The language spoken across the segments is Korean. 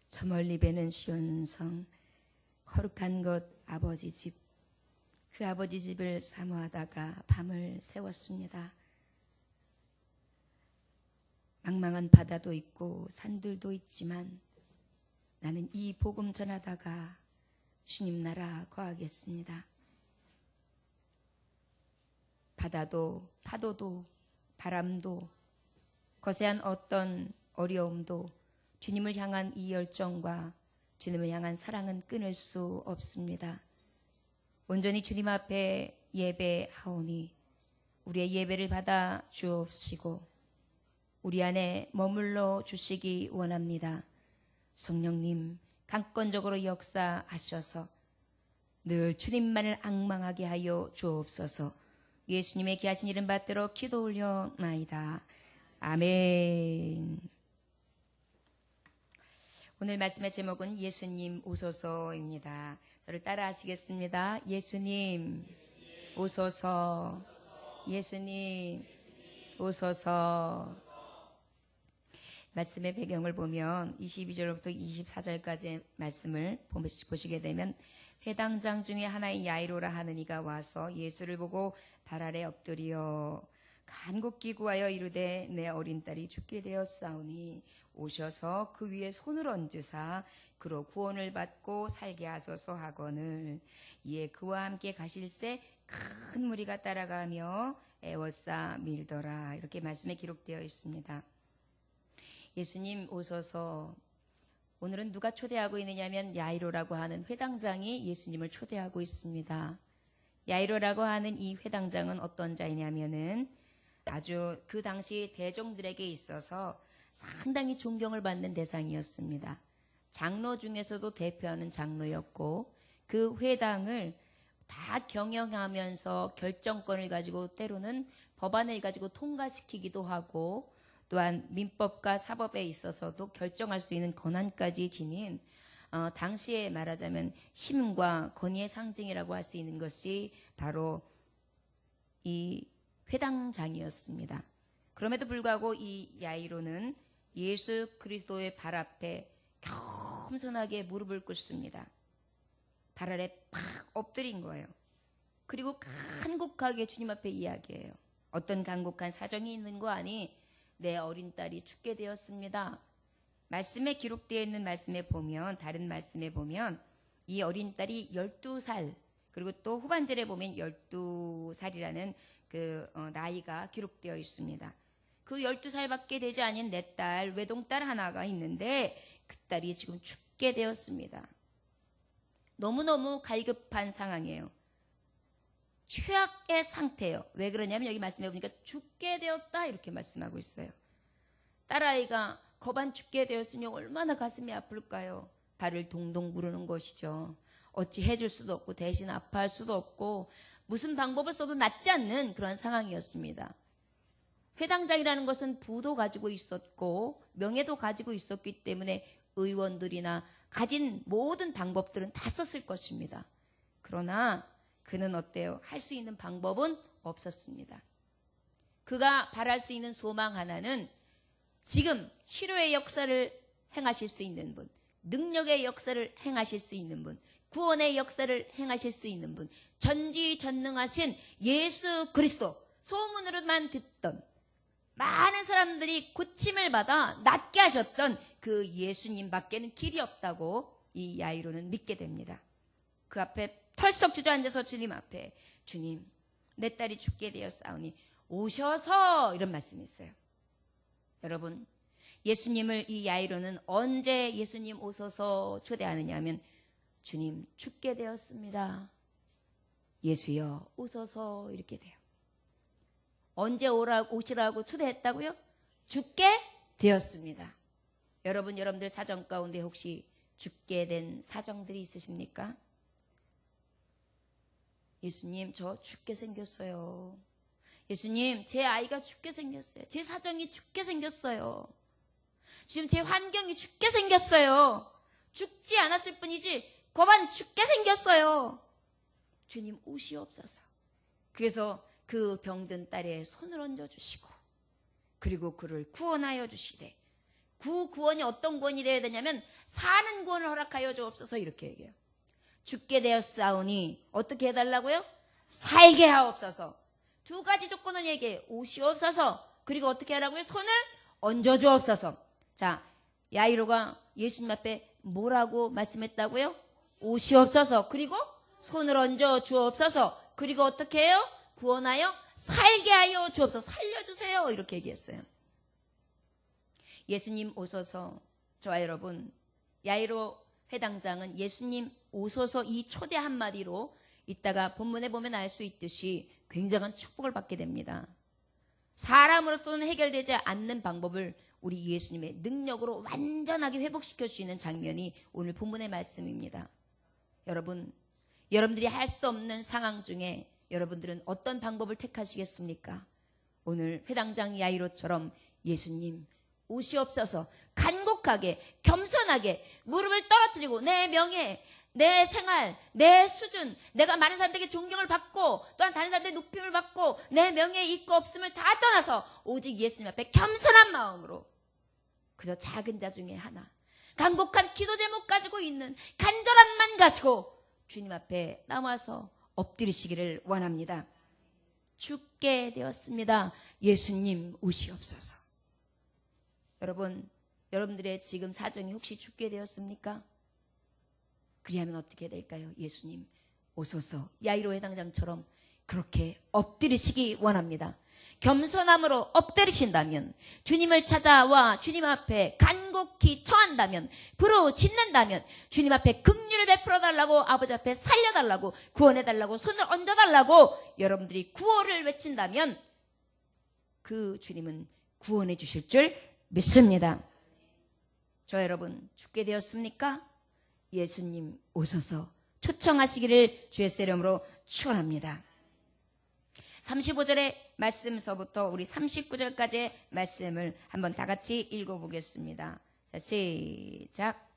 저 멀리 배는 시온성, 거룩한 곳 아버지 집, 그 아버지 집을 사모하다가 밤을 새웠습니다. 망망한 바다도 있고 산들도 있지만 나는 이 복음 전하다가 주님 나라 거하겠습니다. 바다도 파도도 바람도 거세한 어떤 어려움도 주님을 향한 이 열정과 주님을 향한 사랑은 끊을 수 없습니다. 온전히 주님 앞에 예배하오니 우리의 예배를 받아 주옵시고 우리 안에 머물러 주시기 원합니다. 성령님 강권적으로 역사하셔서 늘 주님만을 앙망하게 하여 주옵소서. 예수님의 귀하신 이름 받들어 기도 올려나이다. 아멘. 오늘 말씀의 제목은 예수님 오소서입니다. 저를 따라 하시겠습니다. 예수님 오소서. 예수님 오소서. 말씀의 배경을 보면 22절부터 24절까지의 말씀을 보시게 되면 회당장 중에 하나인 야이로라 하는 이가 와서 예수를 보고 발 아래 엎드려 간곡히 구하여 이르되 내 어린 딸이 죽게 되었사오니 오셔서 그 위에 손을 얹으사 그로 구원을 받고 살게 하소서 하거늘. 이에 그와 함께 가실새 큰 무리가 따라가며 애워싸 밀더라. 이렇게 말씀에 기록되어 있습니다. 예수님 오소서. 오늘은 누가 초대하고 있느냐면 야이로라고 하는 회당장이 예수님을 초대하고 있습니다. 야이로라고 하는 이 회당장은 어떤 자이냐면은 아주 그 당시 대종들에게 있어서 상당히 존경을 받는 대상이었습니다. 장로 중에서도 대표하는 장로였고 그 회당을 다 경영하면서 결정권을 가지고 때로는 법안을 가지고 통과시키기도 하고 또한 민법과 사법에 있어서도 결정할 수 있는 권한까지 지닌 당시에 말하자면 힘과 권위의 상징이라고 할 수 있는 것이 바로 이 회당장이었습니다. 그럼에도 불구하고 이 야이로는 예수 그리스도의 발 앞에 겸손하게 무릎을 꿇습니다. 발 아래 팍 엎드린 거예요. 그리고 간곡하게 주님 앞에 이야기해요. 어떤 간곡한 사정이 있는 거 아니? 내 어린 딸이 죽게 되었습니다. 말씀에 기록되어 있는 말씀에 보면 다른 말씀에 보면 이 어린 딸이 12살 그리고 또 후반절에 보면 12살이라는 그 나이가 기록되어 있습니다. 그 12살밖에 되지 않은 내 딸 외동딸 하나가 있는데 그 딸이 지금 죽게 되었습니다. 너무너무 갈급한 상황이에요. 최악의 상태예요. 왜 그러냐면 여기 말씀해 보니까 죽게 되었다 이렇게 말씀하고 있어요. 딸아이가 거반 죽게 되었으니 얼마나 가슴이 아플까요? 발을 동동 구르는 것이죠. 어찌 해줄 수도 없고 대신 아파할 수도 없고 무슨 방법을 써도 낫지 않는 그런 상황이었습니다. 회당장이라는 것은 부도 가지고 있었고 명예도 가지고 있었기 때문에 의원들이나 가진 모든 방법들은 다 썼을 것입니다. 그러나 그는 어때요? 할 수 있는 방법은 없었습니다. 그가 바랄 수 있는 소망 하나는 지금 치료의 역사를 행하실 수 있는 분, 능력의 역사를 행하실 수 있는 분, 구원의 역사를 행하실 수 있는 분, 전지전능하신 예수 그리스도, 소문으로만 듣던 많은 사람들이 고침을 받아 낫게 하셨던 그 예수님 밖에는 길이 없다고 이 야이로는 믿게 됩니다. 그 앞에 털썩 주저앉아서 주님 앞에 주님 내 딸이 죽게 되었사오니 오셔서 이런 말씀이 있어요. 여러분 예수님을 이 야이로는 언제 예수님 오셔서 초대하느냐 하면 주님 죽게 되었습니다. 예수여 오셔서 이렇게 돼요. 언제 오시라고 초대했다고요? 죽게 되었습니다. 여러분들 사정 가운데 혹시 죽게 된 사정들이 있으십니까? 예수님 저 죽게 생겼어요. 예수님 제 아이가 죽게 생겼어요. 제 사정이 죽게 생겼어요. 지금 제 환경이 죽게 생겼어요. 죽지 않았을 뿐이지 거반 죽게 생겼어요. 주님 오시옵소서. 그래서 그 병든 딸의 손을 얹어주시고 그리고 그를 구원하여 주시되 구원이 어떤 구원이 되어야 되냐면 사는 구원을 허락하여 주옵소서 이렇게 얘기해요. 죽게 되었사오니 어떻게 해달라고요? 살게 하옵소서. 두 가지 조건을 얘기해요. 오시옵소서. 그리고 어떻게 하라고요? 손을 얹어 주옵소서. 자, 야이로가 예수님 앞에 뭐라고 말씀했다고요? 오시옵소서. 그리고 손을 얹어 주옵소서. 그리고 어떻게 해요? 구원하여 살게 하여 주옵소서. 살려주세요. 이렇게 얘기했어요. 예수님 오소서. 저와 여러분, 야이로 회당장은 예수님 오소서 이 초대 한마디로 이따가 본문에 보면 알 수 있듯이 굉장한 축복을 받게 됩니다. 사람으로서는 해결되지 않는 방법을 우리 예수님의 능력으로 완전하게 회복시킬 수 있는 장면이 오늘 본문의 말씀입니다. 여러분, 여러분들이 할 수 없는 상황 중에 여러분들은 어떤 방법을 택하시겠습니까? 오늘 회당장 야이로처럼 예수님 오시옵소서 간곡하게 겸손하게 무릎을 떨어뜨리고 내 명예, 내 생활, 내 수준, 내가 많은 사람들에게 존경을 받고 또한 다른 사람들의 높임을 받고 내 명예 있고 없음을 다 떠나서 오직 예수님 앞에 겸손한 마음으로 그저 작은 자 중에 하나 간곡한 기도 제목 가지고 있는 간절함만 가지고 주님 앞에 나와서 엎드리시기를 원합니다. 죽게 되었습니다. 예수님 오시옵소서. 여러분, 여러분들의 지금 사정이 혹시 죽게 되었습니까? 그리하면 어떻게 될까요? 예수님 오소서. 야이로 회당장처럼 그렇게 엎드리시기 원합니다. 겸손함으로 엎드리신다면, 주님을 찾아와 주님 앞에 간곡히 처한다면, 부르짖는다면, 주님 앞에 긍휼을 베풀어 달라고, 아버지 앞에 살려달라고, 구원해 달라고, 손을 얹어 달라고 여러분들이 구호를 외친다면 그 주님은 구원해 주실 줄 믿습니다. 저 여러분 죽게 되었습니까? 예수님 오소서 초청하시기를 주의 이름으로 축원합니다. 35절의 말씀서부터 우리 39절까지의 말씀을 한번 다 같이 읽어보겠습니다. 자, 시작.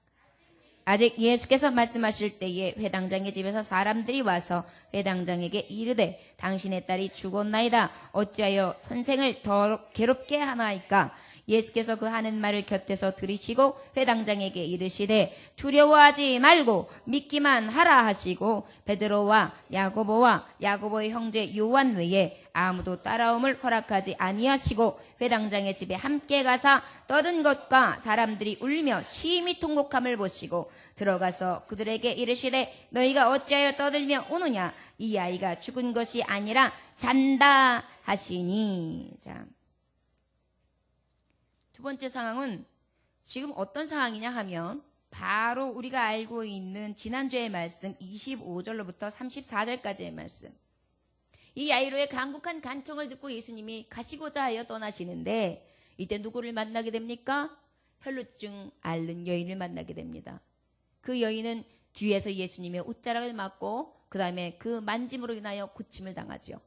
아직 예수께서 말씀하실 때에 회당장의 집에서 사람들이 와서 회당장에게 이르되 당신의 딸이 죽었나이다. 어찌하여 선생을 더 괴롭게 하나이까? 예수께서 그 하는 말을 곁에서 들으시고 회당장에게 이르시되 두려워하지 말고 믿기만 하라 하시고 베드로와 야고보의 형제 요한 외에 아무도 따라옴을 허락하지 아니하시고 회당장의 집에 함께 가사 떠든 것과 사람들이 울며 심히 통곡함을 보시고 들어가서 그들에게 이르시되 너희가 어찌하여 떠들며 우느냐? 이 아이가 죽은 것이 아니라 잔다 하시니. 자, 두 번째 상황은 지금 어떤 상황이냐 하면 바로 우리가 알고 있는 지난주의 말씀 25절로부터 34절까지의 말씀. 이 야이로의 간곡한 간청을 듣고 예수님이 가시고자 하여 떠나시는데 이때 누구를 만나게 됩니까? 혈루증 앓는 여인을 만나게 됩니다. 그 여인은 뒤에서 예수님의 옷자락을 맞고 그 다음에 그 만짐으로 인하여 고침을 당하죠.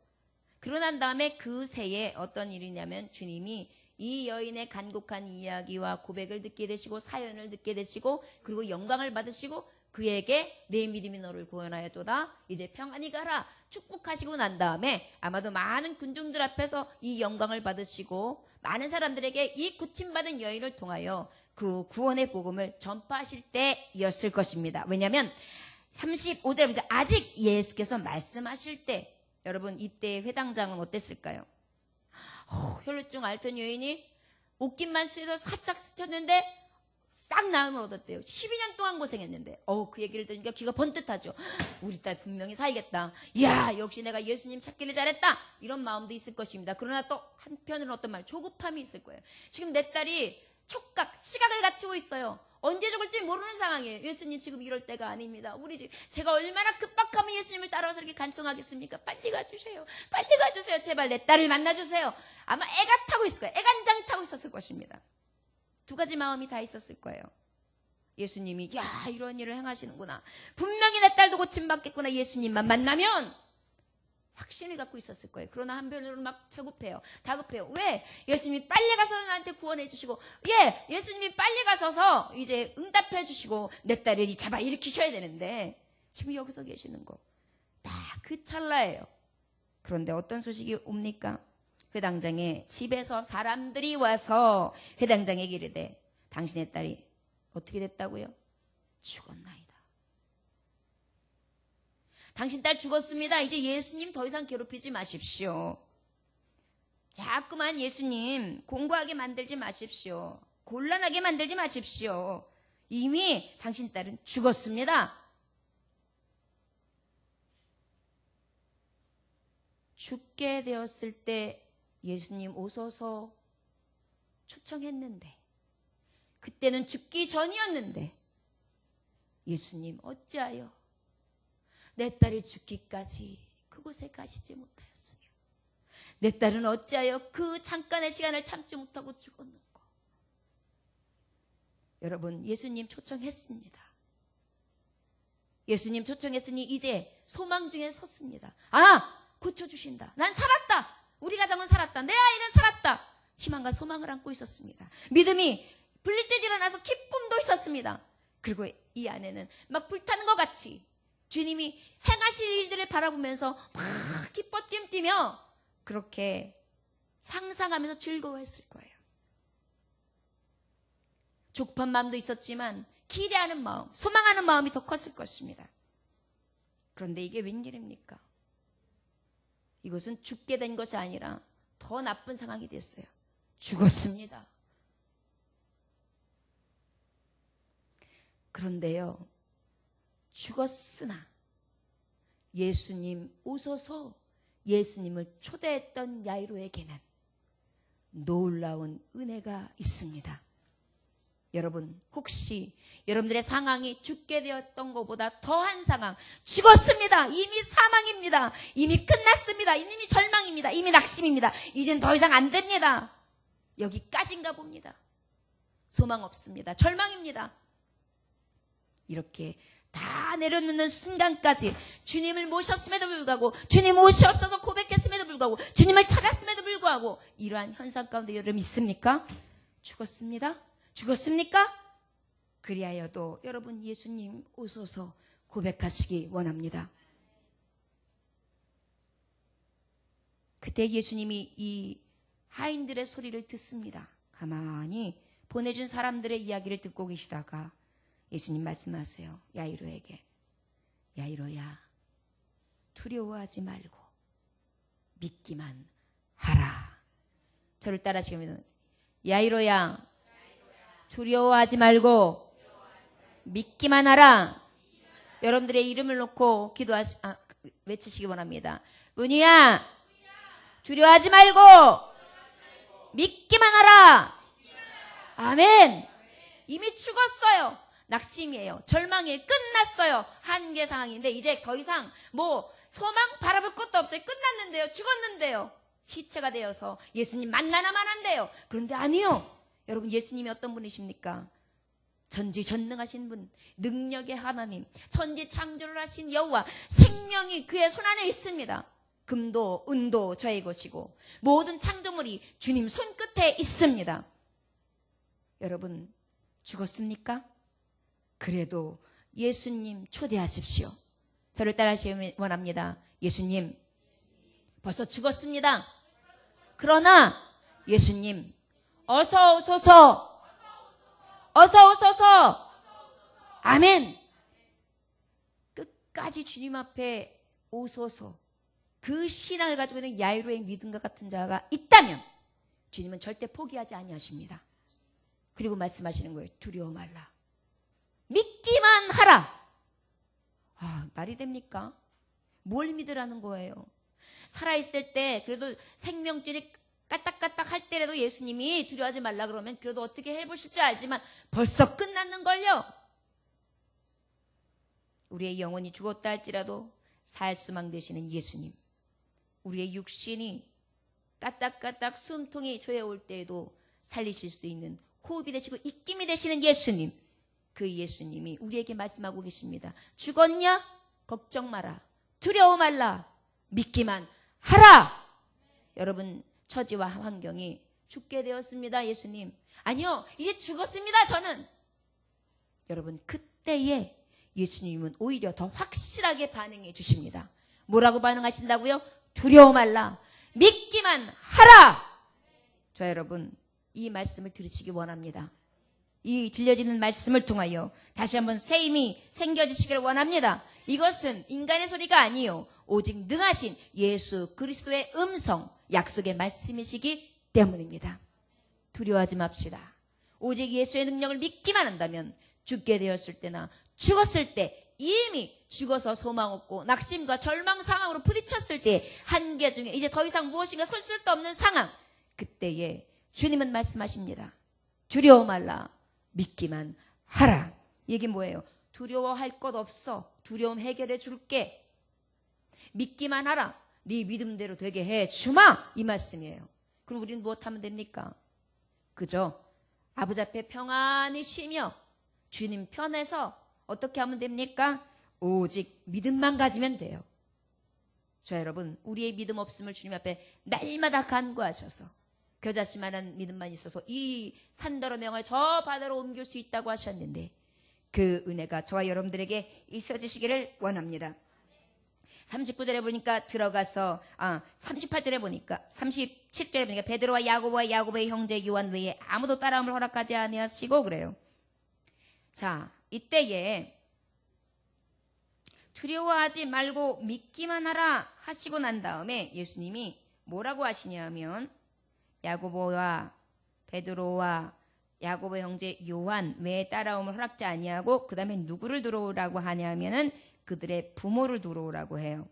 그러고 난 다음에 그 새에 어떤 일이냐면 주님이 이 여인의 간곡한 이야기와 고백을 듣게 되시고 사연을 듣게 되시고 그리고 영광을 받으시고 그에게 내 믿음이 너를 구원하였도다. 이제 평안히 가라. 축복하시고 난 다음에 아마도 많은 군중들 앞에서 이 영광을 받으시고 많은 사람들에게 이 고침받은 여인을 통하여 그 구원의 복음을 전파하실 때였을 것입니다. 왜냐하면 35절입니다. 아직 예수께서 말씀하실 때 여러분 이때 회당장은 어땠을까요? 혈루증 앓던 여인이 옷깃만 쓰여서 살짝 스쳤는데 싹 나음을 얻었대요. 12년 동안 고생했는데 그 얘기를 들으니까 귀가 번뜩하죠. 우리 딸 분명히 살겠다. 이야 역시 내가 예수님 찾기를 잘했다. 이런 마음도 있을 것입니다. 그러나 또 한편으로는 어떤 말 조급함이 있을 거예요. 지금 내 딸이 촉각 시각을 갖추고 있어요. 언제 죽을지 모르는 상황이에요. 예수님 지금 이럴 때가 아닙니다. 우리 집 제가 얼마나 급박하면 예수님을 따라와서 이렇게 간청하겠습니까? 빨리 가주세요. 빨리 가주세요. 제발 내 딸을 만나주세요. 아마 애가 타고 있을 거예요. 애간장 타고 있었을 것입니다. 두 가지 마음이 다 있었을 거예요. 예수님이 야 이런 일을 행하시는구나. 분명히 내 딸도 고침받겠구나. 예수님만 만나면 확신을 갖고 있었을 거예요. 그러나 한편으로는 막 다급해요. 왜? 예수님이 빨리 가서 나한테 구원해 주시고 예수님이 빨리 가셔서 이제 응답해 주시고 내 딸을 잡아 일으키셔야 되는데 지금 여기서 계시는 거 딱 그 찰나예요. 그런데 어떤 소식이 옵니까? 회당장의 집에서 사람들이 와서 회당장에게 이르되 당신의 딸이 어떻게 됐다고요? 죽었나이다. 당신 딸 죽었습니다. 이제 예수님 더 이상 괴롭히지 마십시오. 자꾸만 예수님 공부하게 만들지 마십시오. 곤란하게 만들지 마십시오. 이미 당신 딸은 죽었습니다. 죽게 되었을 때 예수님 오소서 초청했는데, 그때는 죽기 전이었는데 예수님 어찌하여 내 딸이 죽기까지 그곳에 가시지 못하였으며, 내 딸은 어찌하여 그 잠깐의 시간을 참지 못하고 죽었는고. 여러분, 예수님 초청했습니다. 예수님 초청했으니 이제 소망 중에 섰습니다. 고쳐주신다. 난 살았다. 우리 가정은 살았다. 내 아이는 살았다. 희망과 소망을 안고 있었습니다. 믿음이 불릴 때 일어나서 기쁨도 있었습니다. 그리고 이 안에는 막 불타는 것 같이 주님이 행하실 일들을 바라보면서 막 기뻐 뜀뛰며 그렇게 상상하면서 즐거워했을 거예요. 조급한 마음도 있었지만 기대하는 마음, 소망하는 마음이 더 컸을 것입니다. 그런데 이게 웬일입니까? 이것은 죽게 된 것이 아니라 더 나쁜 상황이 됐어요. 죽었습니다. 그런데요, 죽었으나 예수님 오소서 예수님을 초대했던 야이로에게는 놀라운 은혜가 있습니다. 여러분, 혹시 여러분들의 상황이 죽게 되었던 것보다 더한 상황, 죽었습니다. 이미 사망입니다. 이미 끝났습니다. 이미 절망입니다. 이미 낙심입니다. 이젠 더 이상 안 됩니다. 여기까지인가 봅니다. 소망 없습니다. 절망입니다. 이렇게 다 내려놓는 순간까지 주님을 모셨음에도 불구하고, 주님 오시옵소서 고백했음에도 불구하고, 주님을 찾았음에도 불구하고 이러한 현상 가운데 여러분 있습니까? 죽었습니다. 죽었습니까? 그리하여도 여러분 예수님 오소서 고백하시기 원합니다. 그때 예수님이 이 하인들의 소리를 듣습니다. 가만히 보내준 사람들의 이야기를 듣고 계시다가 예수님 말씀하세요. 야이로에게, 야이로야, 두려워하지 말고 믿기만 하라. 저를 따라하시면, 야이로야, 두려워하지 말고 믿기만 하라. 여러분들의 이름을 놓고 외치시기 원합니다. 은희야, 두려워하지 말고 믿기만 하라. 아멘. 이미 죽었어요. 낙심이에요. 절망이에요. 끝났어요. 한계 상황인데 이제 더 이상 소망 바라볼 것도 없어요. 끝났는데요. 죽었는데요. 시체가 되어서 예수님 만나나만 한데요. 그런데 아니요. 여러분, 예수님이 어떤 분이십니까? 전지전능하신 분, 능력의 하나님, 천지 창조를 하신 여호와, 생명이 그의 손안에 있습니다. 금도 은도 저의 것이고 모든 창조물이 주님 손끝에 있습니다. 여러분, 죽었습니까? 그래도 예수님 초대하십시오. 저를 따라하시기 원합니다. 예수님, 벌써 죽었습니다. 그러나 예수님, 어서 오소서. 어서 오소서. 아멘. 끝까지 주님 앞에 오소서. 그 신앙을 가지고 있는 야이로의 믿음과 같은 자가 있다면 주님은 절대 포기하지 아니하십니다. 그리고 말씀하시는 거예요. 두려워 말라. 믿기만 하라. 말이 됩니까? 뭘 믿으라는 거예요? 살아있을 때 그래도 생명줄이 까딱까딱 할 때라도 예수님이 두려워하지 말라 그러면 그래도 어떻게 해보실 줄 알지만 벌써 끝났는걸요. 우리의 영혼이 죽었다 할지라도 살 수망 되시는 예수님, 우리의 육신이 까딱까딱 숨통이 조여올 때에도 살리실 수 있는 호흡이 되시고 입김이 되시는 예수님, 그 예수님이 우리에게 말씀하고 계십니다. 죽었냐? 걱정 마라. 두려워 말라. 믿기만 하라. 여러분, 처지와 환경이 죽게 되었습니다. 예수님. 아니요, 이제 죽었습니다. 저는. 여러분, 그때에 예수님은 오히려 더 확실하게 반응해 주십니다. 뭐라고 반응하신다고요? 두려워 말라. 믿기만 하라. 저 여러분, 이 말씀을 들으시기 원합니다. 이 들려지는 말씀을 통하여 다시 한번 새 힘이 생겨지시기를 원합니다. 이것은 인간의 소리가 아니요 오직 능하신 예수 그리스도의 음성, 약속의 말씀이시기 때문입니다. 두려워하지 맙시다. 오직 예수의 능력을 믿기만 한다면 죽게 되었을 때나 죽었을 때 이미 죽어서 소망 없고 낙심과 절망 상황으로 부딪혔을 때 한계 중에 이제 더 이상 무엇인가 설 수도 없는 상황, 그때에 주님은 말씀하십니다. 두려워 말라, 믿기만 하라. 이게 뭐예요? 두려워할 것 없어. 두려움 해결해 줄게. 믿기만 하라. 네 믿음대로 되게 해 주마. 이 말씀이에요. 그럼 우리는 무엇하면 됩니까? 그저 아버지 앞에 평안히 쉬며 주님 편에서 어떻게 하면 됩니까? 오직 믿음만 가지면 돼요. 저 여러분, 우리의 믿음 없음을 주님 앞에 날마다 간구하셔서 겨자씨만한 믿음만 있어서 이 산더러 명을 저 바다로 옮길 수 있다고 하셨는데 그 은혜가 저와 여러분들에게 있어지시기를 원합니다. 39절에 보니까 들어가서 38절에 보니까 37절에 보니까 베드로와 야고보의 형제 요한 외에 아무도 따라옴을 허락하지 아니하시고 그래요. 자, 이때에 두려워하지 말고 믿기만 하라 하시고 난 다음에 예수님이 뭐라고 하시냐면 야고보와 베드로와 야고보 형제 요한 외에 따라옴을 허락지 아니하고 그 다음에 누구를 들어오라고 하냐면은 그들의 부모를 들어오라고 해요.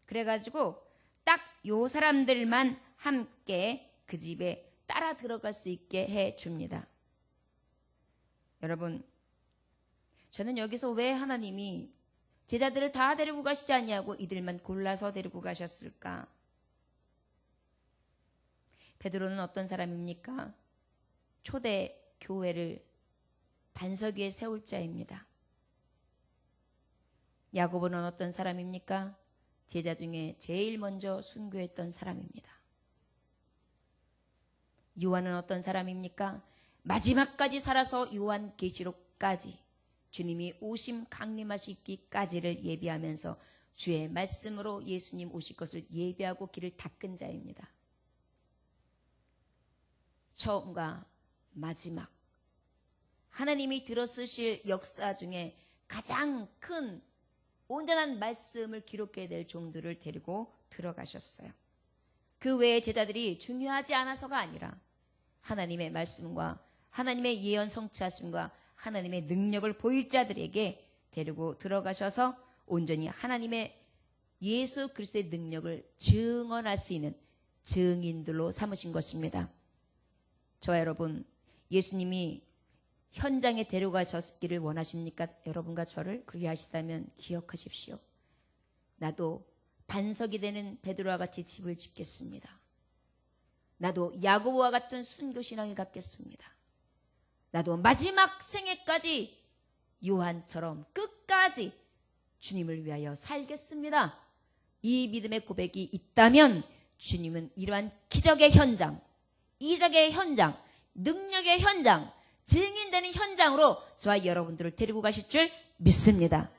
그래가지고 딱 요 사람들만 함께 그 집에 따라 들어갈 수 있게 해줍니다. 여러분, 저는 여기서 왜 하나님이 제자들을 다 데리고 가시지 않냐고 이들만 골라서 데리고 가셨을까? 베드로는 어떤 사람입니까? 초대 교회를 반석 위에 세울 자입니다. 야고보는 어떤 사람입니까? 제자 중에 제일 먼저 순교했던 사람입니다. 요한은 어떤 사람입니까? 마지막까지 살아서 요한계시록까지 주님이 오심 강림하시기까지를 예비하면서 주의 말씀으로 예수님 오실 것을 예비하고 길을 닦은 자입니다. 처음과 마지막 하나님이 들어쓰실 역사 중에 가장 큰 온전한 말씀을 기록해야 될 종들을 데리고 들어가셨어요. 그 외에 제자들이 중요하지 않아서가 아니라 하나님의 말씀과 하나님의 예언 성취하심과 하나님의 능력을 보일 자들에게 데리고 들어가셔서 온전히 하나님의 예수 그리스도의 능력을 증언할 수 있는 증인들로 삼으신 것입니다. 저와 여러분, 예수님이 현장에 데려가셨기를 원하십니까? 여러분과 저를 그렇게 하시다면 기억하십시오. 나도 반석이 되는 베드로와 같이 집을 짓겠습니다. 나도 야고보와 같은 순교신앙을 갖겠습니다. 나도 마지막 생애까지 요한처럼 끝까지 주님을 위하여 살겠습니다. 이 믿음의 고백이 있다면 주님은 이러한 기적의 현장, 이적의 현장, 능력의 현장, 증인되는 현장으로 저와 여러분들을 데리고 가실 줄 믿습니다.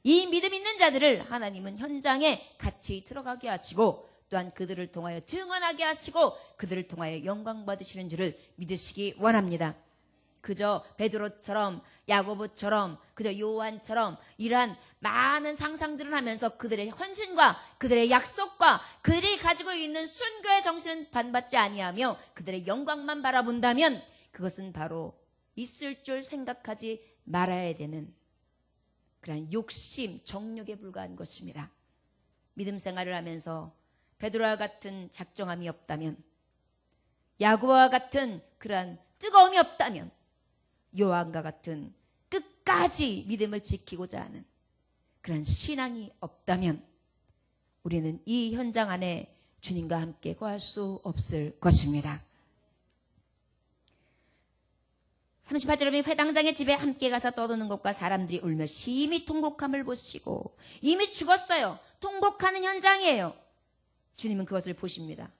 이 믿음 있는 자들을 하나님은 현장에 같이 들어가게 하시고 또한 그들을 통하여 증언하게 하시고 그들을 통하여 영광 받으시는 줄을 믿으시기 원합니다. 그저 베드로처럼 야고보처럼 그저 요한처럼 이러한 많은 상상들을 하면서 그들의 헌신과 그들의 약속과 그들이 가지고 있는 순교의 정신은 반받지 아니하며 그들의 영광만 바라본다면 그것은 바로 있을 줄 생각하지 말아야 되는 그런 욕심, 정욕에 불과한 것입니다. 믿음 생활을 하면서 베드로와 같은 작정함이 없다면, 야고보와 같은 그러한 뜨거움이 없다면, 요한과 같은 끝까지 믿음을 지키고자 하는 그런 신앙이 없다면 우리는 이 현장 안에 주님과 함께 거할 수 없을 것입니다. 38절에 회당장의 집에 함께 가서 떠드는 것과 사람들이 울며 심히 통곡함을 보시고, 이미 죽었어요. 통곡하는 현장이에요. 주님은 그것을 보십니다.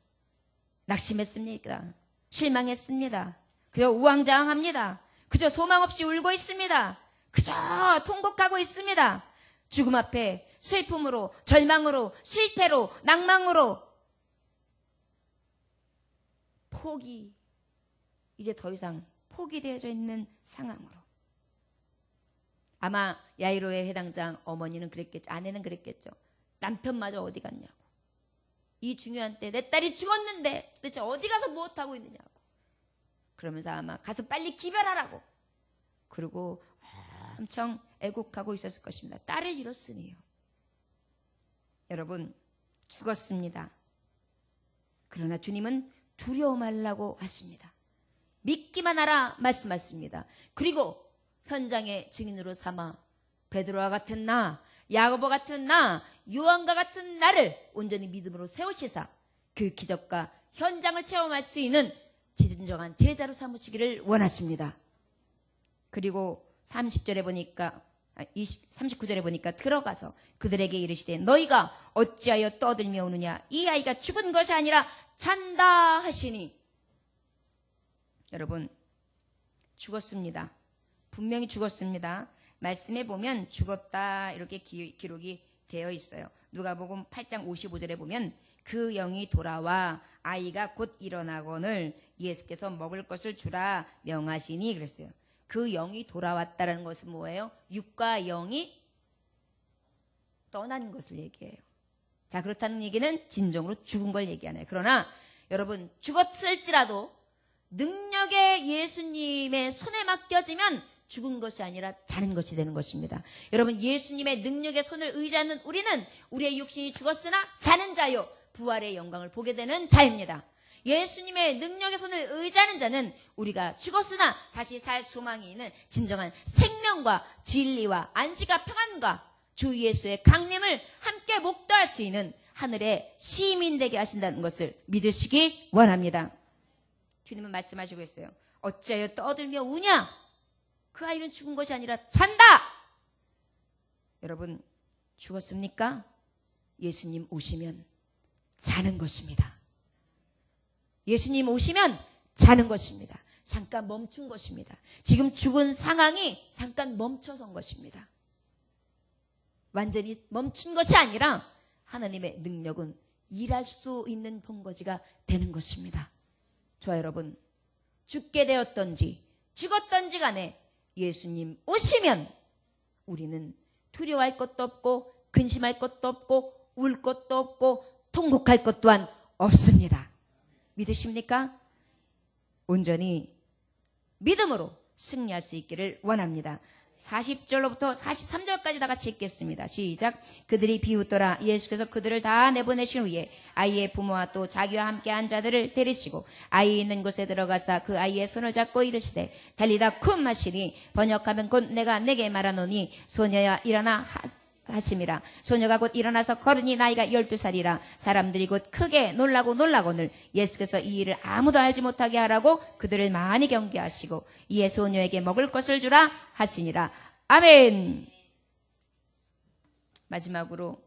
낙심했습니까? 실망했습니다. 그저 우왕좌왕합니다. 그저 소망 없이 울고 있습니다. 그저 통곡하고 있습니다. 죽음 앞에 슬픔으로, 절망으로, 실패로, 낭망으로 포기, 이제 더 이상 포기되어져 있는 상황으로. 아마 야이로의 회당장 어머니는 그랬겠죠. 아내는 그랬겠죠. 남편마저 어디 갔냐고. 이 중요한 때 내 딸이 죽었는데 도대체 어디 가서 무엇하고 있느냐고. 그러면서 아마 가서 빨리 기별하라고. 그리고 엄청 애곡하고 있었을 것입니다. 딸을 잃었으니요. 여러분, 죽었습니다. 그러나 주님은 두려워 말라고 하십니다. 믿기만 하라 말씀하십니다. 그리고 현장의 증인으로 삼아 베드로와 같은 나, 야고보 같은 나, 요한과 같은 나를 온전히 믿음으로 세우시사 그 기적과 현장을 체험할 수 있는 진정한 제자로 삼으시기를 원하십니다. 그리고 30절에 보니까 39절에 보니까 들어가서 그들에게 이르시되 너희가 어찌하여 떠들며 오느냐 이 아이가 죽은 것이 아니라 잔다 하시니. 여러분, 죽었습니다. 분명히 죽었습니다. 말씀에 보면 죽었다 이렇게 기록이 되어 있어요. 누가복음 8장 55절에 보면 그 영이 돌아와 아이가 곧 일어나거늘 예수께서 먹을 것을 주라 명하시니 그랬어요. 그 영이 돌아왔다는 것은 뭐예요? 육과 영이 떠난 것을 얘기해요. 자, 그렇다는 얘기는 진정으로 죽은 걸 얘기하네요. 그러나 여러분, 죽었을지라도 능력의 예수님의 손에 맡겨지면 죽은 것이 아니라 자는 것이 되는 것입니다. 여러분, 예수님의 능력의 손을 의지하는 우리는 우리의 육신이 죽었으나 자는 자요 부활의 영광을 보게 되는 자입니다. 예수님의 능력의 손을 의지하는 자는 우리가 죽었으나 다시 살 소망이 있는 진정한 생명과 진리와 안식과 평안과 주 예수의 강림을 함께 목도할 수 있는 하늘의 시민 되게 하신다는 것을 믿으시기 원합니다. 주님은 말씀하시고 있어요. 어찌하여 떠들며 우냐? 그 아이는 죽은 것이 아니라 잔다. 여러분, 죽었습니까? 예수님 오시면 자는 것입니다. 예수님 오시면 자는 것입니다. 잠깐 멈춘 것입니다. 지금 죽은 상황이 잠깐 멈춰선 것입니다. 완전히 멈춘 것이 아니라 하나님의 능력은 일할 수 있는 본거지가 되는 것입니다. 저와 여러분, 죽게 되었던지 죽었던지 간에 예수님 오시면 우리는 두려워할 것도 없고 근심할 것도 없고 울 것도 없고 통곡할 것 또한 없습니다. 믿으십니까? 온전히 믿음으로 승리할 수 있기를 원합니다. 40절로부터 43절까지 다 같이 읽겠습니다. 시작. 그들이 비웃더라. 예수께서 그들을 다 내보내신 후에 아이의 부모와 또 자기와 함께한 자들을 데리시고 아이 있는 곳에 들어가사 그 아이의 손을 잡고 이르시되 달리다 쿰 하시니 번역하면 곧 내가 내게 말하노니 소녀야 일어나 하심이라. 소녀가 곧 일어나서 걸으니 나이가 12살이라. 사람들이 곧 크게 놀라고늘 예수께서 이 일을 아무도 알지 못하게 하라고 그들을 많이 경계하시고 이에 소녀에게 먹을 것을 주라 하시니라. 아멘. 마지막으로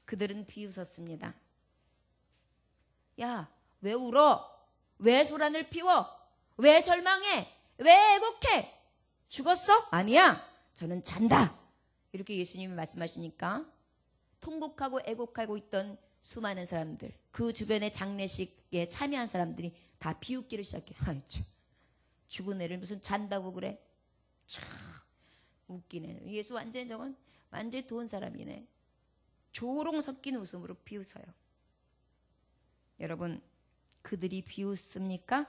그들은 비웃었습니다. 야, 왜 울어? 왜 소란을 피워? 왜 절망해? 왜 애곡해? 죽었어? 아니야, 저는 잔다. 이렇게 예수님이 말씀하시니까 통곡하고 애곡하고 있던 수많은 사람들, 그 주변의 장례식에 참여한 사람들이 다 비웃기를 시작해. 아이 참, 죽은 애를 무슨 잔다고 그래? 참 웃기네. 예수 완전히 저건 완전히 돈 사람이네. 조롱 섞인 웃음으로 비웃어요. 여러분, 그들이 비웃습니까?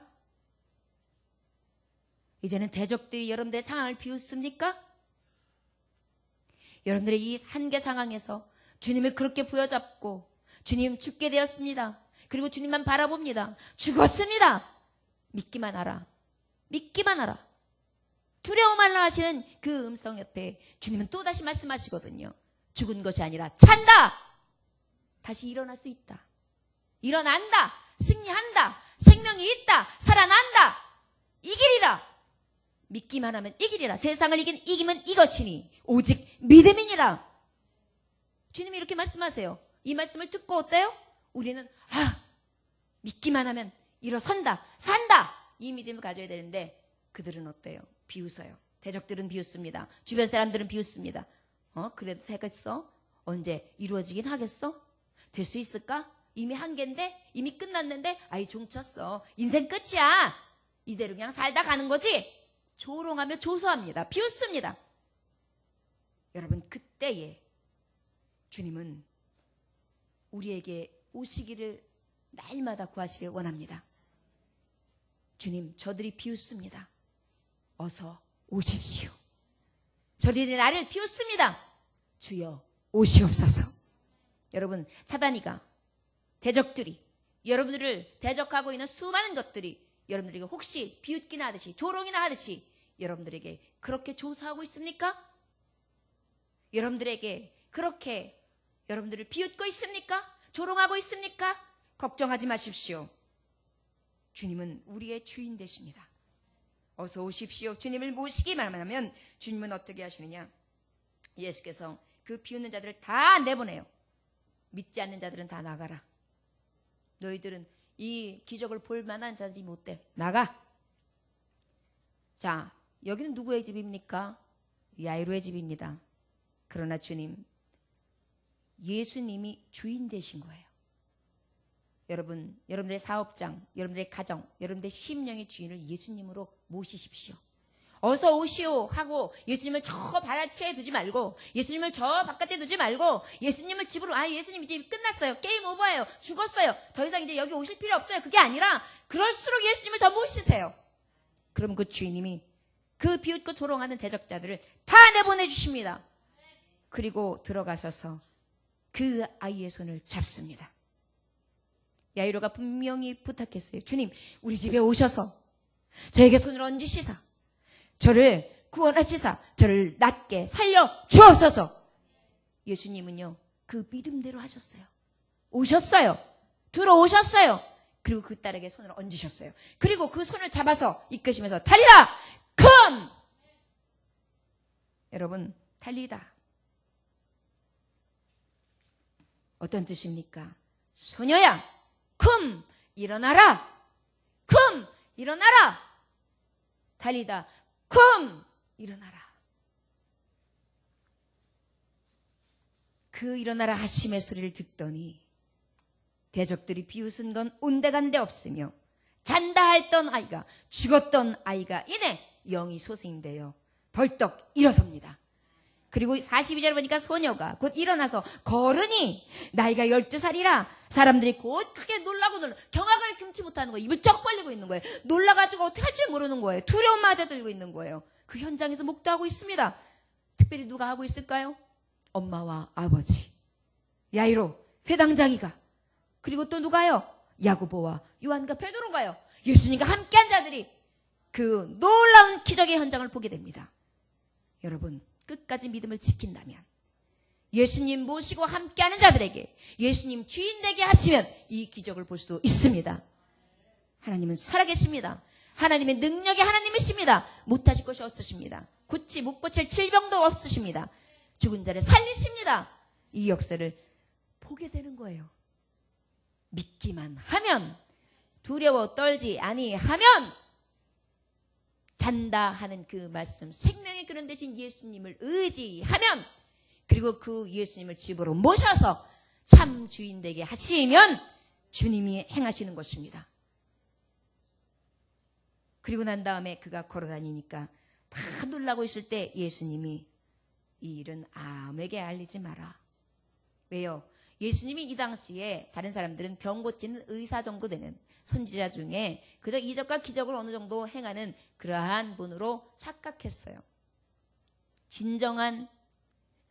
이제는 대적들이 여러분들의 상황을 비웃습니까? 여러분들의 이 한계 상황에서 주님을 그렇게 부여잡고 주님 죽게 되었습니다. 그리고 주님만 바라봅니다. 죽었습니다. 믿기만 하라. 믿기만 하라. 두려워 말라 하시는 그 음성 옆에 주님은 또다시 말씀하시거든요. 죽은 것이 아니라 찬다. 다시 일어날 수 있다. 일어난다. 승리한다. 생명이 있다. 살아난다. 이기리라. 믿기만 하면 이기리라. 세상을 이기면 이것이니 오직 믿음이니라. 주님이 이렇게 말씀하세요. 이 말씀을 듣고 어때요? 우리는 믿기만 하면 일어선다. 산다. 이 믿음을 가져야 되는데 그들은 어때요? 비웃어요. 대적들은 비웃습니다. 주변 사람들은 비웃습니다. 그래도 되겠어? 언제 이루어지긴 하겠어? 될 수 있을까? 이미 한계인데? 이미 끝났는데? 아이 종쳤어. 인생 끝이야. 이대로 그냥 살다 가는 거지. 조롱하며 조소합니다. 비웃습니다. 여러분, 그때에 주님은 우리에게 오시기를 날마다 구하시길 원합니다. 주님, 저들이 비웃습니다. 어서 오십시오. 저들이 나를 비웃습니다. 주여 오시옵소서. 여러분, 사단이가, 대적들이, 여러분들을 대적하고 있는 수많은 것들이 여러분들에게 혹시 비웃기나 하듯이, 조롱이나 하듯이 여러분들에게 그렇게 조소하고 있습니까? 여러분들에게 그렇게 여러분들을 비웃고 있습니까? 조롱하고 있습니까? 걱정하지 마십시오. 주님은 우리의 주인 되십니다. 어서 오십시오. 주님을 모시기만 하면 주님은 어떻게 하시느냐? 예수께서 그 비웃는 자들을 다 내보내요. 믿지 않는 자들은 다 나가라. 너희들은 이 기적을 볼 만한 자들이 못 돼. 나가. 자, 여기는 누구의 집입니까? 야이로의 집입니다. 그러나 주님, 예수님이 주인 되신 거예요. 여러분, 여러분들의 사업장, 여러분들의 가정, 여러분들의 심령의 주인을 예수님으로 모시십시오. 어서 오시오 하고 예수님을 저 바다치에 두지 말고, 예수님을 저 바깥에 두지 말고, 예수님을 집으로, 예수님 이제 끝났어요. 게임 오버예요. 죽었어요. 더 이상 이제 여기 오실 필요 없어요. 그게 아니라 그럴수록 예수님을 더 모시세요. 그럼 그 주인님이 그 비웃고 조롱하는 대적자들을 다 내보내주십니다. 그리고 들어가셔서 그 아이의 손을 잡습니다. 야이로가 분명히 부탁했어요. 주님, 우리 집에 오셔서 저에게 손을 얹으시사 저를 구원하시사 저를 낫게 살려 주옵소서. 예수님은요, 그 믿음대로 하셨어요. 오셨어요. 들어오셨어요. 그리고 그 딸에게 손을 얹으셨어요. 그리고 그 손을 잡아서 이끄시면서 달리다 금! 여러분, 달리다 어떤 뜻입니까? 소녀야, 금! 일어나라! 금! 일어나라! 달리다 금! 일어나라. 그 일어나라 하심의 소리를 듣더니 대적들이 비웃은 건 온데간데 없으며 잔다 했던 아이가, 죽었던 아이가 이내 영이 소생되어 벌떡 일어섭니다. 그리고 42절 보니까 소녀가 곧 일어나서 걸으니 나이가 12살이라 사람들이 곧 크게 놀라고 경악을 금치 못하는 거예요. 입을 쩍 벌리고 있는 거예요. 놀라가지고 어떻게 할지 모르는 거예요. 두려움마저 들고 있는 거예요. 그 현장에서 목도하고 있습니다. 특별히 누가 하고 있을까요? 엄마와 아버지, 야이로, 회당장이가, 그리고 또 누가요? 야고보와 요한과 베드로가요. 예수님과 함께한 자들이 그 놀라운 기적의 현장을 보게 됩니다. 여러분, 끝까지 믿음을 지킨다면, 예수님 모시고 함께하는 자들에게 예수님 주인 되게 하시면 이 기적을 볼 수 있습니다. 하나님은 살아계십니다. 하나님의 능력의 하나님이십니다. 못하실 것이 없으십니다. 못 고칠 질병도 없으십니다. 죽은 자를 살리십니다. 이 역사를 보게 되는 거예요. 믿기만 하면, 두려워 떨지 아니하면, 잔다 하는 그 말씀, 생명의 그런 대신 예수님을 의지하면, 그리고 그 예수님을 집으로 모셔서 참 주인 되게 하시면 주님이 행하시는 것입니다. 그리고 난 다음에 그가 걸어다니니까 다 놀라고 있을 때 예수님이 이 일은 아무에게 알리지 마라. 왜요? 예수님이 이 당시에 다른 사람들은 병 고치는 의사 정도 되는 선지자 중에 그저 이적과 기적을 어느 정도 행하는 그러한 분으로 착각했어요. 진정한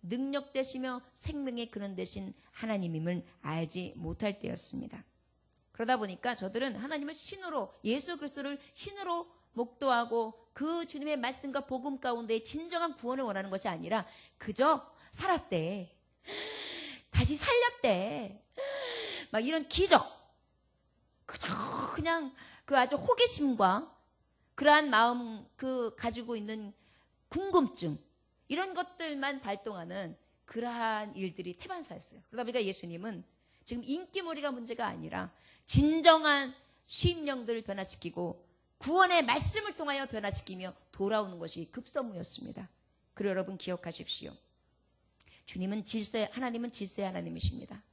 능력 되시며 생명의 근원 되신 하나님임을 알지 못할 때였습니다. 그러다 보니까 저들은 하나님을 신으로, 예수 그리스도를 신으로 목도하고 그 주님의 말씀과 복음 가운데 진정한 구원을 원하는 것이 아니라 그저 살았대, 다시 살렸대, 막 이런 기적, 그저 그냥 그 아주 호기심과 그러한 마음, 그 가지고 있는 궁금증, 이런 것들만 발동하는 그러한 일들이 태반사였어요. 그러다 보니까 예수님은 지금 인기몰이가 문제가 아니라 진정한 심령들을 변화시키고 구원의 말씀을 통하여 변화시키며 돌아오는 것이 급선무였습니다. 그리고 여러분 기억하십시오. 주님은 질서의, 하나님은 질서의 하나님이십니다.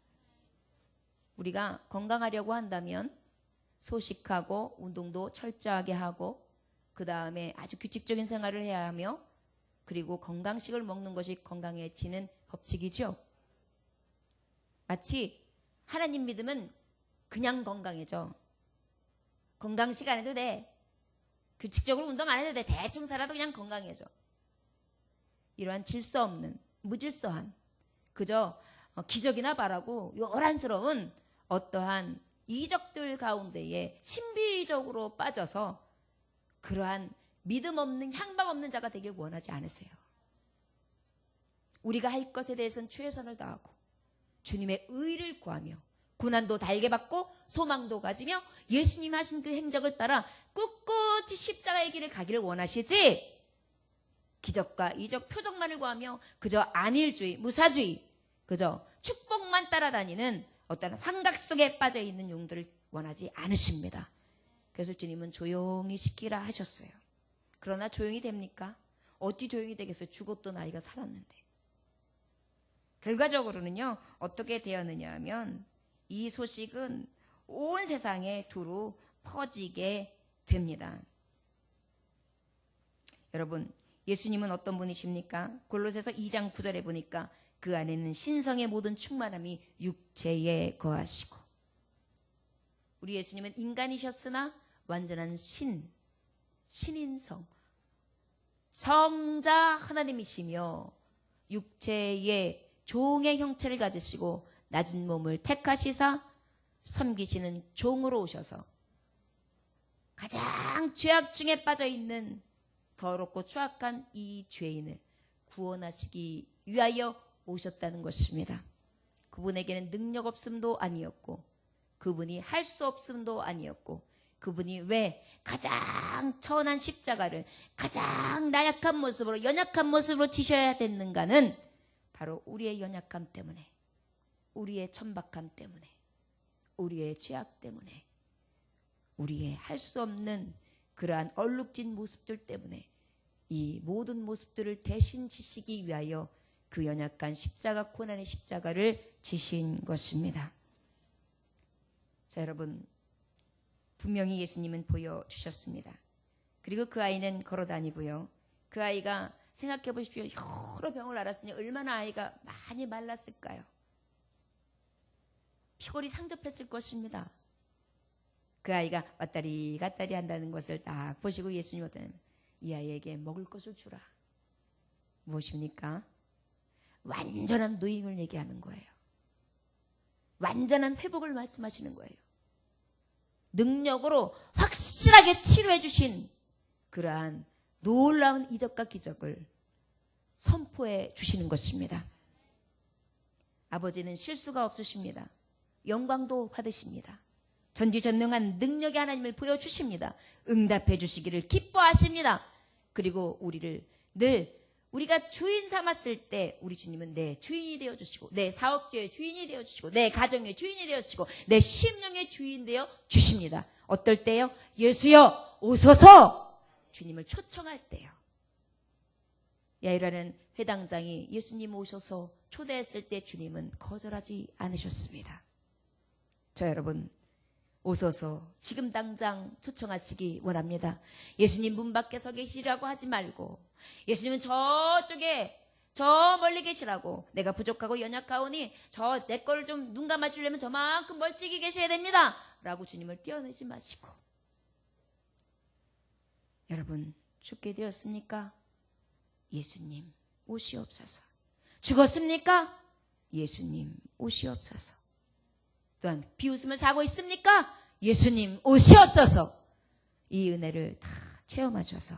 우리가 건강하려고 한다면 소식하고 운동도 철저하게 하고 그 다음에 아주 규칙적인 생활을 해야 하며 그리고 건강식을 먹는 것이 건강해지는 법칙이죠. 마치 하나님 믿으면 그냥 건강해져. 건강식 안 해도 돼. 규칙적으로 운동 안 해도 돼. 대충 살아도 그냥 건강해져. 이러한 질서 없는 무질서한 그저 기적이나 바라고 요란스러운 어떠한 이적들 가운데에 신비적으로 빠져서 그러한 믿음 없는 향방 없는 자가 되길 원하지 않으세요. 우리가 할 것에 대해서는 최선을 다하고 주님의 의를 구하며 고난도 달게 받고 소망도 가지며 예수님 하신 그 행적을 따라 꿋꿋이 십자가의 길을 가기를 원하시지 기적과 이적 표적만을 구하며 그저 안일주의 무사주의 그저 축복만 따라다니는 어떤 환각 속에 빠져있는 용들을 원하지 않으십니다. 그래서 주님은 조용히 시키라 하셨어요. 그러나 조용히 됩니까? 어찌 조용히 되겠어요? 죽었던 아이가 살았는데. 결과적으로는요. 어떻게 되었느냐 하면 이 소식은 온 세상에 두루 퍼지게 됩니다. 여러분 예수님은 어떤 분이십니까? 골로새서 2장 9절에 보니까 그 안에는 신성의 모든 충만함이 육체에 거하시고 우리 예수님은 인간이셨으나 완전한 신인성 성자 하나님이시며 육체의 종의 형체를 가지시고 낮은 몸을 택하시사 섬기시는 종으로 오셔서 가장 죄악 중에 빠져있는 더럽고 추악한 이 죄인을 구원하시기 위하여 오셨다는 것입니다. 그분에게는 능력 없음도 아니었고 그분이 할 수 없음도 아니었고 그분이 왜 가장 천한 십자가를 가장 나약한 모습으로 연약한 모습으로 지셔야 됐는가는 바로 우리의 연약함 때문에 우리의 천박함 때문에 우리의 죄악 때문에 우리의 할 수 없는 그러한 얼룩진 모습들 때문에 이 모든 모습들을 대신 지시기 위하여 그 연약한 십자가 고난의 십자가를 지신 것입니다. 자 여러분 분명히 예수님은 보여주셨습니다. 그리고 그 아이는 걸어다니고요. 그 아이가 생각해 보십시오. 여러 병을 앓았으니 얼마나 아이가 많이 말랐을까요? 피골이 상접했을 것입니다. 그 아이가 왔다리 갔다리 한다는 것을 딱 보시고 예수님 어떠냐면 이 아이에게 먹을 것을 주라. 무엇입니까? 완전한 노임을 얘기하는 거예요. 완전한 회복을 말씀하시는 거예요. 능력으로 확실하게 치료해 주신 그러한 놀라운 이적과 기적을 선포해 주시는 것입니다. 아버지는 실수가 없으십니다. 영광도 받으십니다. 전지전능한 능력의 하나님을 보여주십니다. 응답해 주시기를 기뻐하십니다. 그리고 우리를 늘 우리가 주인 삼았을 때 우리 주님은 내 주인이 되어주시고 내 사업주의 주인이 되어주시고 내 가정의 주인이 되어주시고 내 심령의 주인 되어 주십니다. 어떨 때요? 예수여 오소서 주님을 초청할 때요. 야이라는 회당장이 예수님 오셔서 초대했을 때 주님은 거절하지 않으셨습니다. 저 여러분 오소서 지금 당장 초청하시기 원합니다. 예수님 문 밖에 서 계시라고 하지 말고 예수님은 저쪽에 저 멀리 계시라고 내가 부족하고 연약하오니 저 내 거를 좀 눈 감아주려면 저만큼 멀찍이 계셔야 됩니다. 라고 주님을 떼어내지 마시고 여러분 죽게 되었습니까? 예수님 오시옵소서. 죽었습니까? 예수님 오시옵소서. 또한 비웃음을 사고 있습니까? 예수님 오시옵소서. 이 은혜를 다 체험하셔서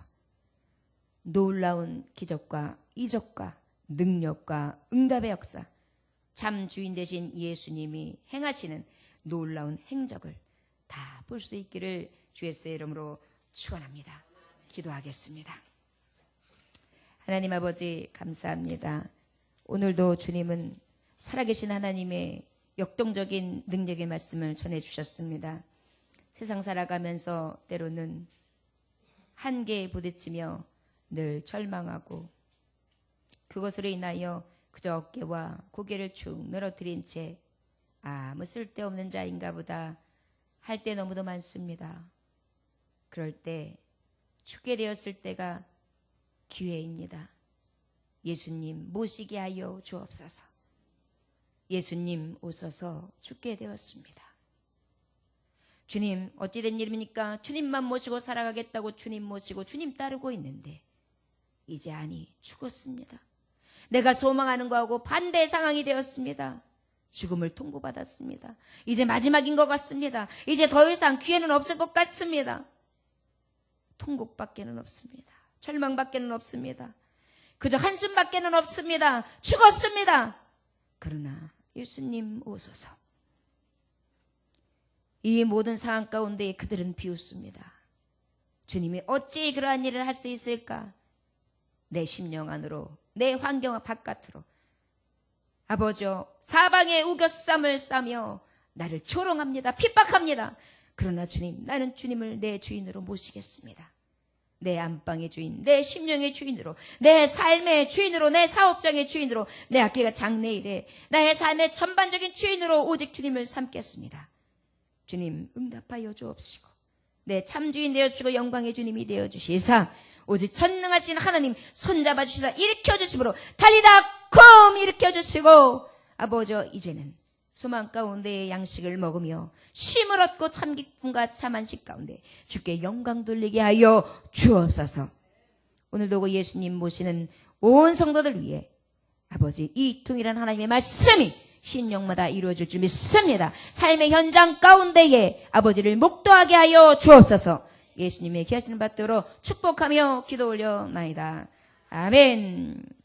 놀라운 기적과 이적과 능력과 응답의 역사 참 주인 되신 예수님이 행하시는 놀라운 행적을 다 볼 수 있기를 주 예수의 이름으로 축원합니다. 기도하겠습니다. 하나님 아버지 감사합니다. 오늘도 주님은 살아계신 하나님의 역동적인 능력의 말씀을 전해주셨습니다. 세상 살아가면서 때로는 한계에 부딪히며 늘 절망하고 그것으로 인하여 그저 어깨와 고개를 축 늘어뜨린 채 아무 쓸데없는 자인가 보다 할 때 너무도 많습니다. 그럴 때 죽게 되었을 때가 기회입니다. 예수님 모시게 하여 주옵소서. 예수님 오셔서 죽게 되었습니다. 주님 어찌된 일입니까? 주님만 모시고 살아가겠다고 주님 모시고 주님 따르고 있는데 이제 아니 죽었습니다. 내가 소망하는 거하고 반대의 상황이 되었습니다. 죽음을 통보받았습니다. 이제 마지막인 것 같습니다. 이제 더 이상 기회는 없을 것 같습니다. 통곡밖에는 없습니다. 절망밖에는 없습니다. 그저 한숨밖에는 없습니다. 죽었습니다. 그러나 예수님 오소서. 이 모든 상황 가운데 그들은 비웃습니다. 주님이 어찌 그러한 일을 할 수 있을까? 내 심령 안으로, 내 환경 바깥으로 아버지여 사방에 우겨쌈을 싸며 나를 조롱합니다. 핍박합니다. 그러나 주님, 나는 주님을 내 주인으로 모시겠습니다. 내 안방의 주인, 내 심령의 주인으로, 내 삶의 주인으로, 내 사업장의 주인으로, 내 학교가 장래일에 나의 삶의 전반적인 주인으로 오직 주님을 삼겠습니다. 주님 응답하여 주옵시고 내 참주인 되어주시고 영광의 주님이 되어주시사 오직 전능하신 하나님 손잡아 주시사 일으켜주심으로 달리다 쿵 일으켜주시고 아버지 이제는 소망 가운데의 양식을 먹으며 쉼을 얻고 참 기쁨과 참 안식 가운데 주께 영광 돌리게 하여 주옵소서. 오늘도 그 예수님 모시는 온 성도들 위해 아버지 이 통일한 하나님의 말씀이 신령마다 이루어질 줄 믿습니다. 삶의 현장 가운데에 아버지를 목도하게 하여 주옵소서. 예수님의 귀하시는 받들어 축복하며 기도 올려나이다. 아멘.